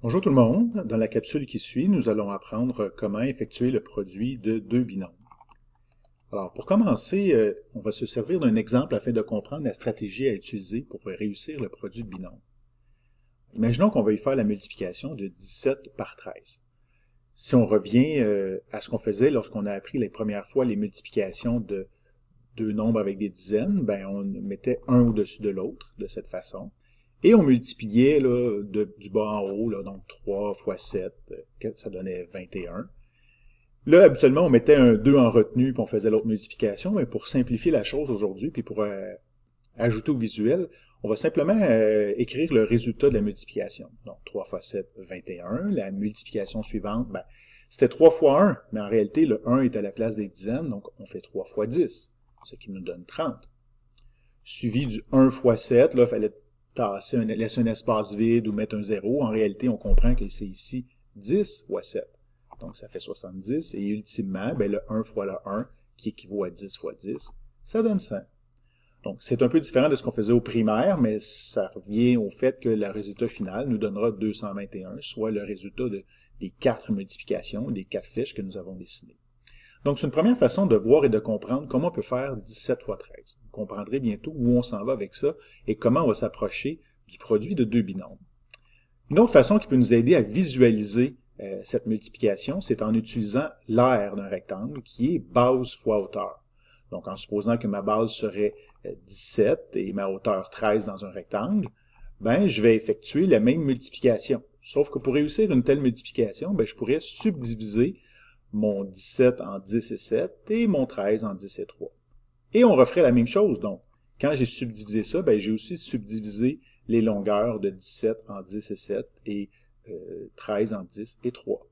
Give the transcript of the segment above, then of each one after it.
Bonjour tout le monde. Dans la capsule qui suit, nous allons apprendre comment effectuer le produit de deux binômes. Alors, pour commencer, on va se servir d'un exemple afin de comprendre la stratégie à utiliser pour réussir le produit de binôme. Imaginons qu'on veuille faire la multiplication de 17 par 13. Si on revient à ce qu'on faisait lorsqu'on a appris les premières fois les multiplications de deux nombres avec des dizaines, ben on mettait un au-dessus de l'autre de cette façon. Et on multipliait là, du bas en haut, là, donc 3 fois 7, ça donnait 21. Là, habituellement, on mettait un 2 en retenue, puis on faisait l'autre multiplication, mais pour simplifier la chose aujourd'hui, puis pour ajouter au visuel, on va simplement écrire le résultat de la multiplication. Donc 3 fois 7, 21. La multiplication suivante, ben, c'était 3 fois 1, mais en réalité, le 1 est à la place des dizaines, donc on fait 3 fois 10, ce qui nous donne 30. Suivi du 1 fois 7, là, il fallait laisser un espace vide ou mettre un 0. En réalité, on comprend que c'est ici 10 fois 7. Donc, ça fait 70. Et ultimement, ben, le 1 fois le 1, qui équivaut à 10 fois 10, ça donne 100. Donc, c'est un peu différent de ce qu'on faisait au primaire, mais ça revient au fait que le résultat final nous donnera 221, soit le résultat des 4 multiplications, des 4 flèches que nous avons dessinées. Donc, c'est une première façon de voir et de comprendre comment on peut faire 17 fois 13. Vous comprendrez bientôt où on s'en va avec ça et comment on va s'approcher du produit de deux binômes. Une autre façon qui peut nous aider à visualiser cette multiplication, c'est en utilisant l'aire d'un rectangle qui est base fois hauteur. Donc, en supposant que ma base serait 17 et ma hauteur 13 dans un rectangle, ben, je vais effectuer la même multiplication. Sauf que pour réussir une telle multiplication, ben, je pourrais subdiviser mon 17 en 10 et 7 et mon 13 en 10 et 3. Et on referait la même chose, donc. Quand j'ai subdivisé ça, ben, j'ai aussi subdivisé les longueurs de 17 en 10 et 7 et 13 en 10 et 3.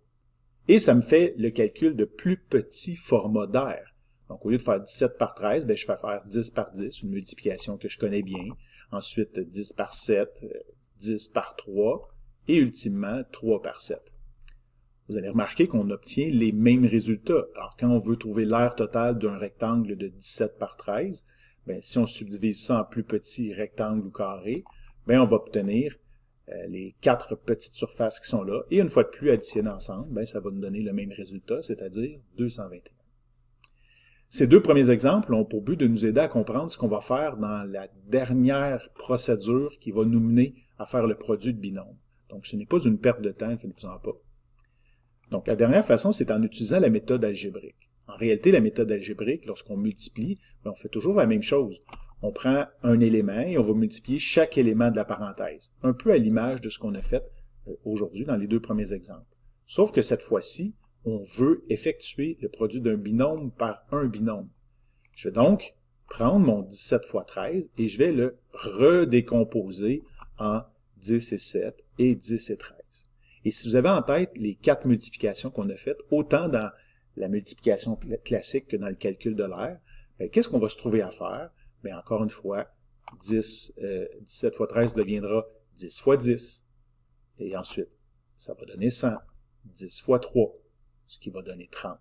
Et ça me fait le calcul de plus petit format d'aire. Donc, au lieu de faire 17 par 13, ben, je vais faire 10 par 10, une multiplication que je connais bien. Ensuite, 10 par 7, 10 par 3 et ultimement 3 par 7. Vous allez remarquer qu'on obtient les mêmes résultats. Alors, quand on veut trouver l'aire totale d'un rectangle de 17 par 13, bien, si on subdivise ça en plus petits rectangles ou carrés, bien, on va obtenir les 4 petites surfaces qui sont là, et une fois de plus additionnées ensemble, bien, ça va nous donner le même résultat, c'est-à-dire 221. Ces deux premiers exemples ont pour but de nous aider à comprendre ce qu'on va faire dans la dernière procédure qui va nous mener à faire le produit de binôme. Donc, ce n'est pas une perte de temps, faites-vous-en pas. Donc, la dernière façon, c'est en utilisant la méthode algébrique. En réalité, la méthode algébrique, lorsqu'on multiplie, on fait toujours la même chose. On prend un élément et on va multiplier chaque élément de la parenthèse, un peu à l'image de ce qu'on a fait aujourd'hui dans les deux premiers exemples. Sauf que cette fois-ci, on veut effectuer le produit d'un binôme par un binôme. Je vais donc prendre mon 17 fois 13 et je vais le redécomposer en 10 et 7 et 10 et 13. Et si vous avez en tête les 4 multiplications qu'on a faites, autant dans la multiplication classique que dans le calcul de l'aire, qu'est-ce qu'on va se trouver à faire? Bien, encore une fois, 17 fois 13 deviendra 10 fois 10. Et ensuite, ça va donner 100. 10 fois 3, ce qui va donner 30.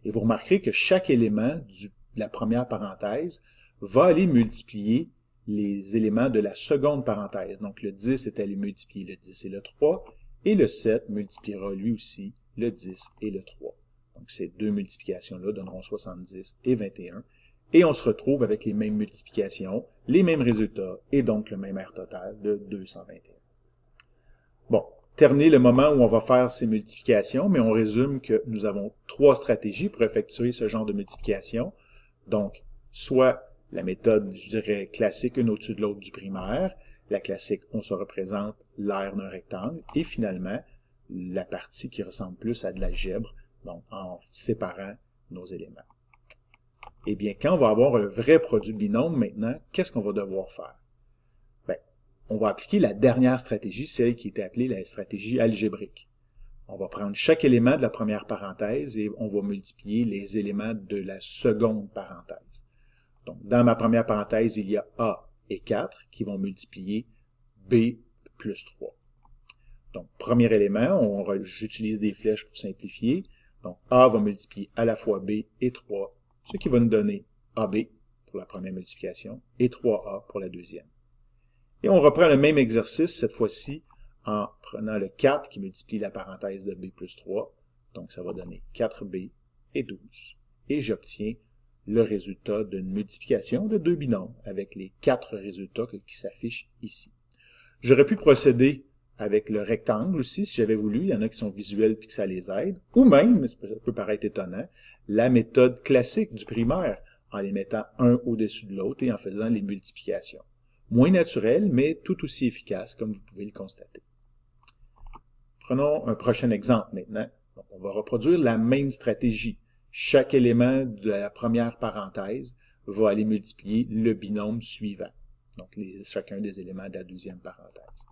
Et vous remarquerez que chaque élément de la première parenthèse va aller multiplier les éléments de la seconde parenthèse. Donc, le 10 est allé multiplier le 10 et le 3, et le 7 multipliera lui aussi le 10 et le 3. Donc, ces deux multiplications-là donneront 70 et 21. Et on se retrouve avec les mêmes multiplications, les mêmes résultats, et donc le même aire total de 221. Bon, terminé le moment où on va faire ces multiplications, mais on résume que nous avons 3 stratégies pour effectuer ce genre de multiplication. Donc, soit la méthode, je dirais, classique, une au-dessus de l'autre du primaire. La classique, on se représente l'aire d'un rectangle. Et finalement, la partie qui ressemble plus à de l'algèbre, donc en séparant nos éléments. Eh bien, quand on va avoir un vrai produit binôme maintenant, qu'est-ce qu'on va devoir faire? Bien, on va appliquer la dernière stratégie, celle qui était appelée la stratégie algébrique. On va prendre chaque élément de la première parenthèse et on va multiplier les éléments de la seconde parenthèse. Donc, dans ma première parenthèse, il y a A et 4 qui vont multiplier B plus 3. Donc, premier élément, j'utilise des flèches pour simplifier. Donc, A va multiplier à la fois B et 3, ce qui va nous donner AB pour la première multiplication et 3A pour la deuxième. Et on reprend le même exercice, cette fois-ci, en prenant le 4 qui multiplie la parenthèse de b plus 3. Donc, ça va donner 4b et 12. Et j'obtiens le résultat d'une multiplication de deux binômes avec les 4 résultats qui s'affichent ici. J'aurais pu procéder avec le rectangle aussi, si j'avais voulu. Il y en a qui sont visuels puis que ça les aide. Ou même, ça peut paraître étonnant, la méthode classique du primaire, en les mettant un au-dessus de l'autre et en faisant les multiplications. Moins naturel, mais tout aussi efficace, comme vous pouvez le constater. Prenons un prochain exemple maintenant. Donc, on va reproduire la même stratégie. Chaque élément de la première parenthèse va aller multiplier le binôme suivant. Donc, chacun des éléments de la deuxième parenthèse.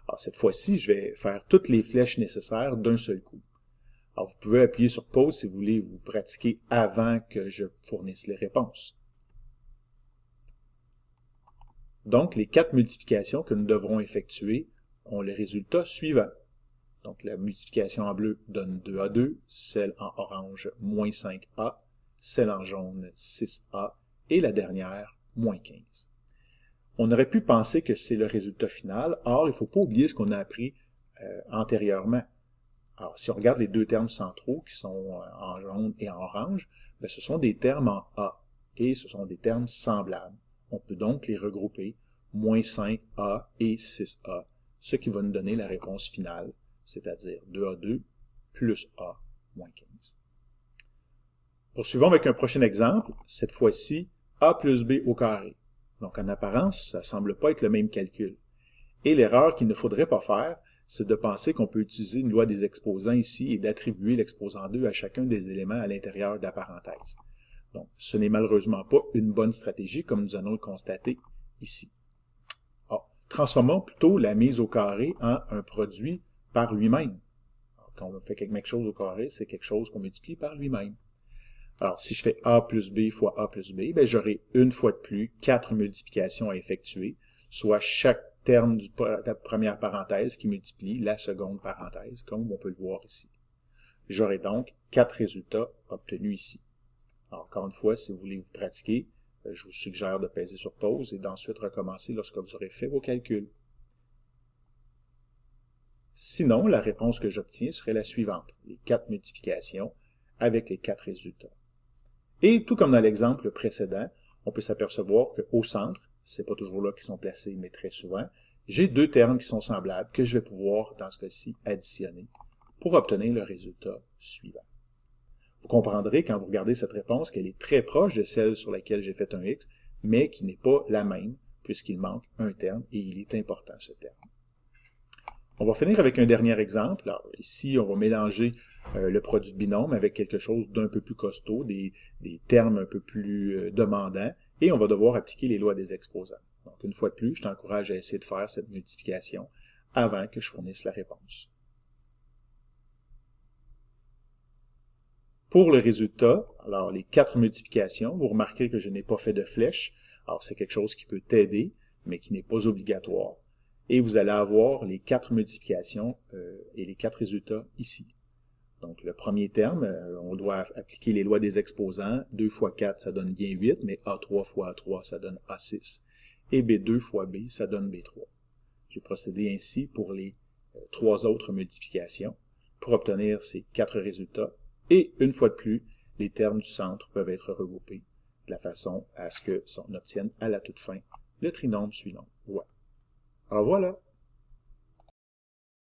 Alors, cette fois-ci, je vais faire toutes les flèches nécessaires d'un seul coup. Alors, vous pouvez appuyer sur pause si vous voulez vous pratiquer avant que je fournisse les réponses. Donc, les 4 multiplications que nous devrons effectuer ont le résultat suivant. Donc, la multiplication en bleu donne 2A2, celle en orange, moins 5A, celle en jaune, 6A, et la dernière, moins 15. On aurait pu penser que c'est le résultat final, or, il ne faut pas oublier ce qu'on a appris antérieurement. Alors, si on regarde les deux termes centraux qui sont en jaune et en orange, bien, ce sont des termes en A, et ce sont des termes semblables. On peut donc les regrouper, moins 5A et 6A, ce qui va nous donner la réponse finale, c'est-à-dire 2A2 plus A moins 15. Poursuivons avec un prochain exemple, cette fois-ci A plus B au carré. Donc en apparence, ça ne semble pas être le même calcul. Et l'erreur qu'il ne faudrait pas faire, c'est de penser qu'on peut utiliser une loi des exposants ici et d'attribuer l'exposant 2 à chacun des éléments à l'intérieur de la parenthèse. Donc ce n'est malheureusement pas une bonne stratégie comme nous allons le constater ici. Transformons plutôt la mise au carré en un produit par lui-même. Quand on fait quelque chose au carré, c'est quelque chose qu'on multiplie par lui-même. Alors, si je fais A plus B fois A plus B, ben, j'aurai une fois de plus 4 multiplications à effectuer, soit chaque terme de la première parenthèse qui multiplie la seconde parenthèse, comme on peut le voir ici. J'aurai donc 4 résultats obtenus ici. Alors, encore une fois, si vous voulez vous pratiquer, je vous suggère de peser sur pause et d'ensuite recommencer lorsque vous aurez fait vos calculs. Sinon, la réponse que j'obtiens serait la suivante, les 4 multiplications avec les 4 résultats. Et tout comme dans l'exemple précédent, on peut s'apercevoir qu'au centre, c'est pas toujours là qu'ils sont placés, mais très souvent, j'ai deux termes qui sont semblables que je vais pouvoir, dans ce cas-ci, additionner pour obtenir le résultat suivant. Vous comprendrez quand vous regardez cette réponse qu'elle est très proche de celle sur laquelle j'ai fait un X, mais qui n'est pas la même, puisqu'il manque un terme, et il est important ce terme. On va finir avec un dernier exemple. Alors, ici, on va mélanger le produit de binôme avec quelque chose d'un peu plus costaud, des termes un peu plus demandants, et on va devoir appliquer les lois des exposants. Donc, une fois de plus, je t'encourage à essayer de faire cette multiplication avant que je fournisse la réponse. Pour le résultat, alors les 4 multiplications, vous remarquez que je n'ai pas fait de flèche. Alors, c'est quelque chose qui peut t'aider, mais qui n'est pas obligatoire. Et vous allez avoir les 4 multiplications et les 4 résultats ici. Donc, le premier terme, on doit appliquer les lois des exposants. 2 fois 4, ça donne bien 8, mais A3 fois A3, ça donne A6. Et B2 fois B, ça donne B3. J'ai procédé ainsi pour les 3 autres multiplications pour obtenir ces 4 résultats. Et une fois de plus, les termes du centre peuvent être regroupés de la façon à ce qu'on obtienne à la toute fin le trinôme suivant. Ouais. Alors voilà.